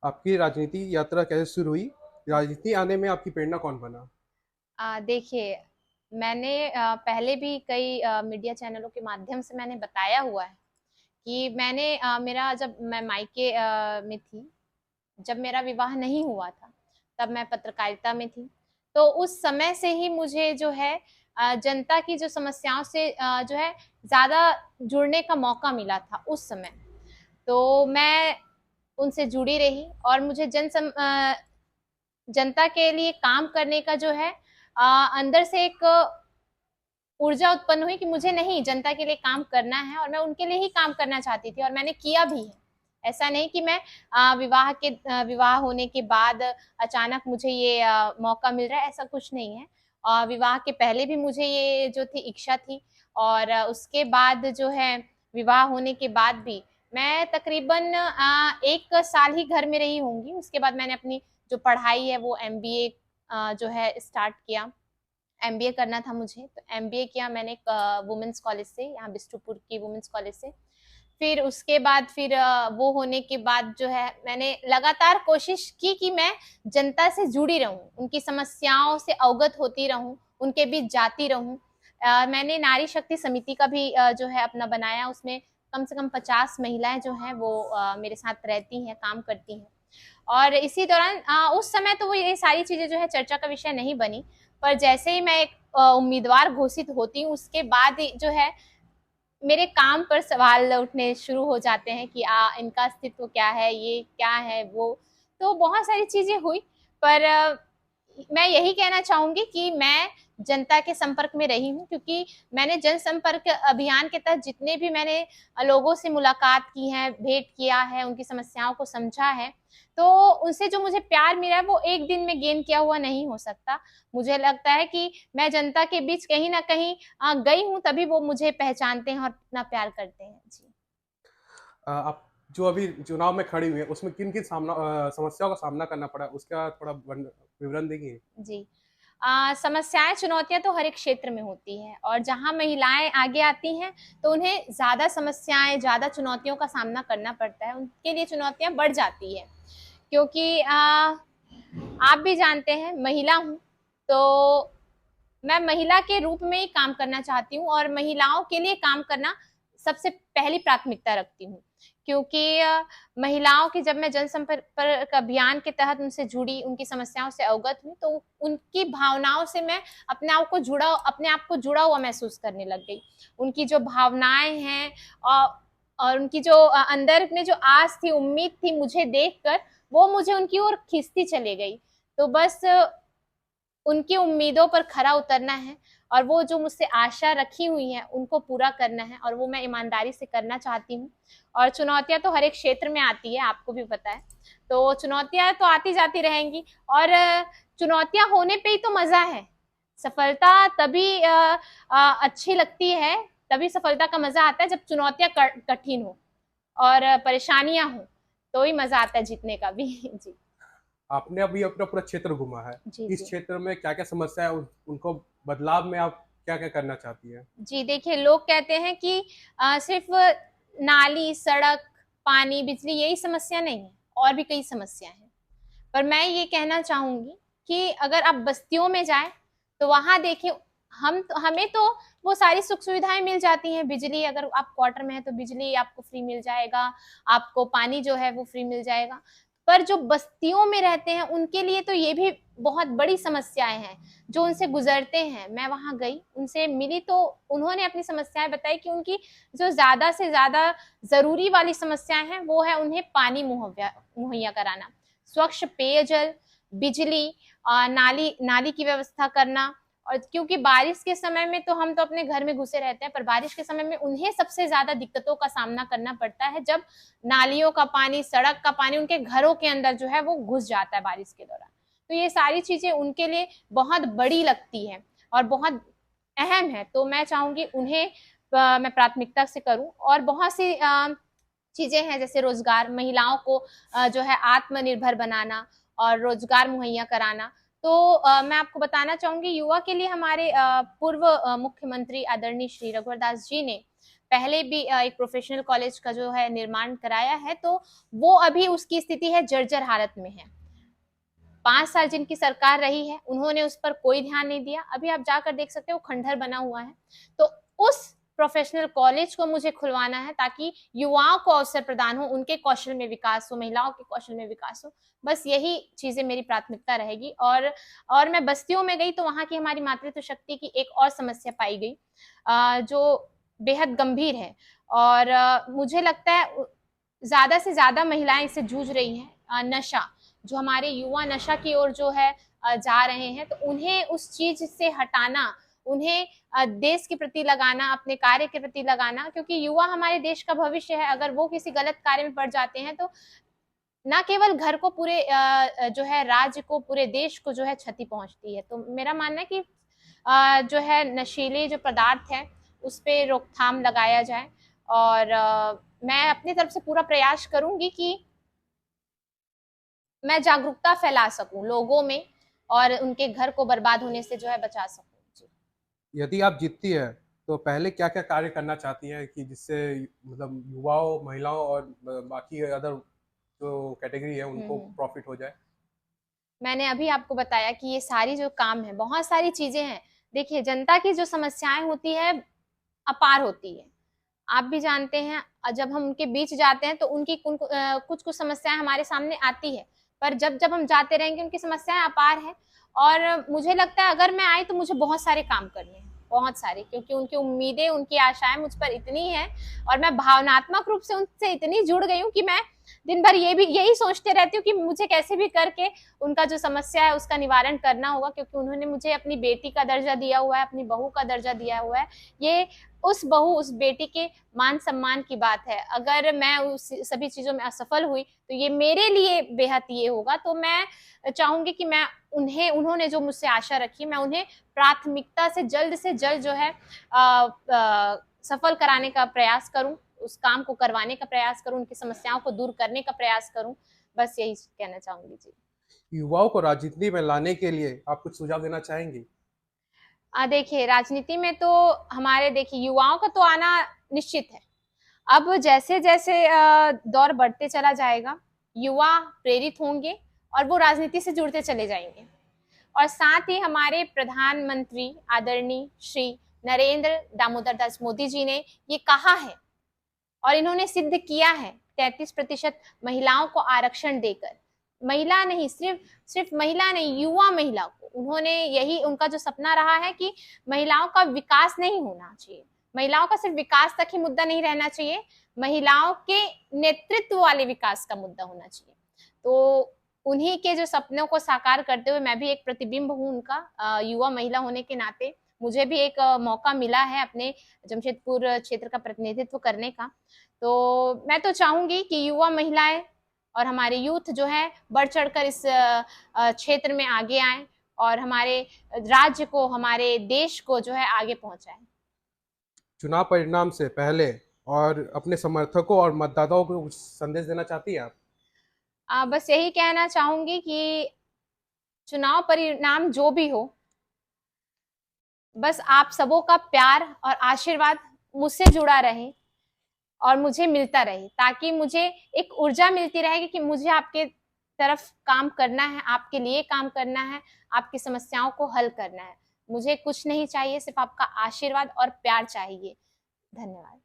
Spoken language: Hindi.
आपकी राजनीति यात्रा कैसे शुरू हुई? राजनीति आने में आपकी प्रेरणा कौन बना? देखिए, मैंने पहले भी कई मीडिया चैनलों के माध्यम से मैंने बताया हुआ है कि मैंने मेरा जब मैं मायके में थी, जब मेरा विवाह नहीं हुआ था, तब मैं पत्रकारिता में थी। तो उस समय से ही मुझे जो है जनता की जो समस्याओं से जो है ज़्यादा जुड़ने का मौका मिला था उस समय। तो मैं उनसे जुड़ी रही और मुझे जनता के लिए काम करने का जो है अंदर से एक ऊर्जा उत्पन्न हुई कि मुझे नहीं, जनता के लिए काम करना है और मैं उनके लिए ही काम करना चाहती थी और मैंने किया भी है। ऐसा नहीं कि मैं विवाह होने के बाद अचानक मुझे ये मौका मिल रहा है, ऐसा कुछ नहीं है। विवाह के पहले भी मुझे ये जो थी इच्छा थी और उसके बाद जो है विवाह होने के बाद भी मैं तकरीबन 1 साल ही घर में रही होंगी। उसके बाद मैंने अपनी जो पढ़ाई है वो एमबीए जो है स्टार्ट किया। एमबीए करना था मुझे, तो एमबीए किया मैंने एक वुमेन्स कॉलेज से, यहाँ बिष्टुपुर की वुमेन्स कॉलेज से। फिर उसके बाद फिर वो होने के बाद जो है मैंने लगातार कोशिश की कि मैं जनता से जुड़ी रहूं, उनकी समस्याओं से अवगत होती रहूं, उनके बीच जाती रहूं। मैंने नारी शक्ति समिति का भी जो है अपना बनाया, उसमें कम से कम 50 महिलाएं जो हैं वो मेरे साथ रहती हैं, काम करती हैं। और इसी दौरान उस समय तो वो ये सारी चीजें जो है चर्चा का विषय नहीं बनी, पर जैसे ही मैं एक उम्मीदवार घोषित होती हूँ उसके बाद ही जो है मेरे काम पर सवाल उठने शुरू हो जाते हैं कि इनका अस्तित्व क्या है, ये क्या है वो। तो बहुत सारी चीजें हुई, पर मैं यही कहना चाहूंगी कि मैं जनता के संपर्क में रही हूँ, क्योंकि मैंने जनसंपर्क अभियान के तहत जितने भी मैंने लोगों से मुलाकात की है, भेंट किया है, उनकी समस्याओं को समझा है, तो उनसे जो मुझे प्यार मिला है वो एक दिन में गेन किया हुआ नहीं हो सकता। मुझे लगता है कि मैं जनता के बीच कहीं ना कहीं गई हूँ, तभी वो मुझे पहचानते हैं और इतना प्यार करते हैं। जी। आप जो अभी चुनाव में खड़ी हुई हैं, उसमें किन-किन समस्याओं का सामना करना पड़ा, उसका थोड़ा विवरण देंगी? जी। समस्याएं, चुनौतियां तो हर एक क्षेत्र में होती हैं और जहां महिलाएं आगे आती हैं तो उन्हें ज्यादा समस्याएं, ज्यादा चुनौतियों का सामना करना पड़ता है, उनके लिए चुनौतियां बढ़ जाती है। क्योंकि आप भी जानते हैं, महिला हूं, तो मैं महिला के रूप में ही काम करना चाहती हूँ और महिलाओं के लिए काम करना सबसे पहली प्राथमिकता रखती हूँ। क्योंकि महिलाओं की जब मैं जनसंपर्क अभियान के तहत उनसे जुड़ी, उनकी समस्याओं से अवगत हुई, तो उनकी भावनाओं से मैं अपने आप को जुड़ा हुआ महसूस करने लग गई। उनकी जो भावनाएं हैं और उनकी जो अंदर में जो आस थी, उम्मीद थी मुझे देखकर, वो मुझे उनकी ओर खींचती चली गई। तो बस उनकी उम्मीदों पर खरा उतरना है और वो जो मुझसे आशा रखी हुई है उनको पूरा करना है, और वो मैं ईमानदारी से करना चाहती हूँ। और चुनौतियां तो हर एक क्षेत्र में आती है, आपको भी पता है। तो चुनौतियां तो आती जाती रहेंगी और चुनौतियां होने पे ही तो मजा है। सफलता तभी अच्छी लगती है, तभी सफलता का मजा आता है जब चुनौतियां कठिन हो और परेशानियां हो, तो ही मजा आता है जीतने का भी। जी। आपने अभी अपना पूरा क्षेत्र घूमा है। जी। इस जी। क्षेत्र में क्या-क्या समस्या है, उनको बदलाव में आप क्या-क्या करना चाहती हैं? जी, देखिए, लोग कहते हैं कि सिर्फ नाली, सड़क, पानी, बिजली यही समस्या नहीं है, और भी कई समस्या हैं। पर मैं ये कहना चाहूँगी कि अगर आप बस्तियों में जाएँ, तो वहाँ देखिए, हमें तो वो सारी सुख-सुविधाएँ मिल जाती हैं। बिजली, अगर आप क्वार्टर में हैं तो बिजली आपको फ्री मिल जाएगा, आपको पानी जो है वो फ्री मिल जाएगा। पर जो बस्तियों में रहते हैं उनके लिए तो ये भी बहुत बड़ी समस्याएँ हैं, जो उनसे गुज़रते हैं। मैं वहाँ गई, उनसे मिली, तो उन्होंने अपनी समस्याएँ बताई कि उनकी जो ज़्यादा से ज़्यादा ज़रूरी वाली समस्याएँ हैं, वो है उन्हें पानी मुहैया कराना, स्वच्छ पेयजल, बिजली, नाली नाली की व्यवस्था करना। और क्योंकि बारिश के समय में तो हम तो अपने घर में घुसे रहते हैं, पर बारिश के समय में उन्हें सबसे ज़्यादा दिक्कतों का सामना करना पड़ता है, जब नालियों का पानी, सड़क का पानी उनके घरों के अंदर जो है वो घुस जाता है बारिश के दौरान। तो ये सारी चीज़ें उनके लिए बहुत बड़ी लगती हैं और बहुत अहम है। तो मैं चाहूँगी उन्हें मैं प्राथमिकता से करूँ। और बहुत सी चीज़ें हैं, जैसे रोज़गार, महिलाओं को जो है आत्मनिर्भर बनाना और रोज़गार मुहैया कराना। तो मैं आपको बताना चाहूंगी, युवा के लिए हमारे पूर्व मुख्यमंत्री आदरणीय श्री रघुवर दास जी ने पहले भी एक प्रोफेशनल कॉलेज का जो है निर्माण कराया है, तो वो अभी उसकी स्थिति है जर्जर हालत में है। 5 साल जिनकी सरकार रही है उन्होंने उस पर कोई ध्यान नहीं दिया। अभी आप जाकर देख सकते हो खंडहर बना हुआ है। तो उस प्रोफेशनल कॉलेज को मुझे खुलवाना है ताकि युवाओं को अवसर प्रदान हो, उनके कौशल में विकास हो, महिलाओं के कौशल में विकास हो। बस यही चीजें मेरी प्राथमिकता रहेगी। और मैं बस्तियों में गई तो वहां की हमारी मातृत्व शक्ति की एक और समस्या पाई गई जो बेहद गंभीर है। और मुझे लगता है ज्यादा से ज्यादा महिलाएं इससे जूझ रही हैं। नशा, जो हमारे युवा नशा की ओर जो है जा रहे हैं, तो उन्हें उस चीज से हटाना, उन्हें देश के प्रति लगाना, अपने कार्य के प्रति लगाना, क्योंकि युवा हमारे देश का भविष्य है। अगर वो किसी गलत कार्य में पड़ जाते हैं तो न केवल घर को, पूरे जो है राज्य को, पूरे देश को जो है क्षति पहुंचती है। तो मेरा मानना है कि जो है नशीले जो पदार्थ है उस पे रोकथाम लगाया जाए। और मैं अपनी तरफ से पूरा प्रयास करूंगी कि मैं जागरूकता फैला सकूं लोगों में और उनके घर को बर्बाद होने से जो है बचा सकूं। यदि आप जीतती है तो पहले क्या क्या कार्य करना चाहती हैं कि जिससे मतलब युवाओं, महिलाओं और बाकी अदर जो कैटेगरी है उनको प्रॉफिट हो जाए? मैंने अभी आपको बताया कि ये सारी जो काम है, बहुत सारी चीजें हैं। देखिए, जनता की जो समस्याएं होती है अपार होती है। आप भी जानते हैं, जब हम उनके बीच जाते हैं तो उनकी कुछ कुछ समस्याएं हमारे सामने आती है, पर जब जब हम जाते रहेंगे उनकी समस्याएं अपार है। और मुझे लगता है अगर मैं आई तो मुझे बहुत सारे काम करने हैं, बहुत सारे, क्योंकि उनकी उम्मीदें, उनकी आशाएं मुझ पर इतनी हैं और मैं भावनात्मक रूप से उनसे इतनी जुड़ गई हूँ कि मैं दिन भर यही सोचते रहती हूँ कि मुझे कैसे भी करके उनका जो समस्या है उसका निवारण करना होगा, क्योंकि उन्होंने मुझे अपनी बेटी का दर्जा दिया हुआ है, अपनी बहू का दर्जा दिया हुआ है। ये उस बहू, उस बेटी के मान सम्मान की बात है। अगर मैं उस सभी चीजों में असफल हुई तो ये मेरे लिए बेहद ये होगा। तो मैं चाहूंगी कि मैं उन्होंने जो मुझसे आशा रखी, मैं उन्हें प्राथमिकता से जल्द जो है सफल कराने का प्रयास करूं, उस काम को करवाने का प्रयास करूं, उनकी समस्याओं को दूर करने का प्रयास करूं। बस यही कहना चाहूंगी जी। युवाओं को राजनीति में लाने के लिए आप कुछ सुझाव देना चाहेंगी? देखिए, राजनीति में तो हमारे, देखिए, युवाओं का तो आना निश्चित है। अब जैसे जैसे दौर बढ़ते चला जाएगा, युवा प्रेरित होंगे और वो राजनीति से जुड़ते चले जाएंगे। और साथ ही हमारे प्रधानमंत्री आदरणीय श्री नरेंद्र दामोदर दास मोदी जी ने ये कहा है और इन्होंने सिद्ध किया है 33% महिलाओं को आरक्षण देकर। महिला नहीं, सिर्फ महिला नहीं, युवा महिला को उन्होंने, यही उनका जो सपना रहा है कि महिलाओं का विकास नहीं होना चाहिए, महिलाओं का सिर्फ विकास तक ही मुद्दा नहीं रहना चाहिए, महिलाओं के नेतृत्व वाले विकास का मुद्दा होना चाहिए। तो उन्हीं के जो सपनों को साकार करते हुए मैं भी एक प्रतिबिंब हूँ उनका। युवा महिला होने के नाते मुझे भी एक मौका मिला है अपने जमशेदपुर क्षेत्र का प्रतिनिधित्व करने का। तो मैं तो चाहूंगी कि युवा महिलाएं और हमारे यूथ जो है बढ़ चढ़कर इस क्षेत्र में आगे आए और हमारे राज्य को, हमारे देश को जो है आगे पहुंचाए। चुनाव परिणाम से पहले और अपने समर्थकों और मतदाताओं को कुछ संदेश देना चाहती हैं आप? बस यही कहना चाहूंगी कि चुनाव परिणाम जो भी हो, बस आप सबों का प्यार और आशीर्वाद मुझसे जुड़ा रहे और मुझे मिलता रहे, ताकि मुझे एक ऊर्जा मिलती रहेगी कि मुझे आपके तरफ काम करना है, आपके लिए काम करना है, आपकी समस्याओं को हल करना है। मुझे कुछ नहीं चाहिए, सिर्फ आपका आशीर्वाद और प्यार चाहिए। धन्यवाद।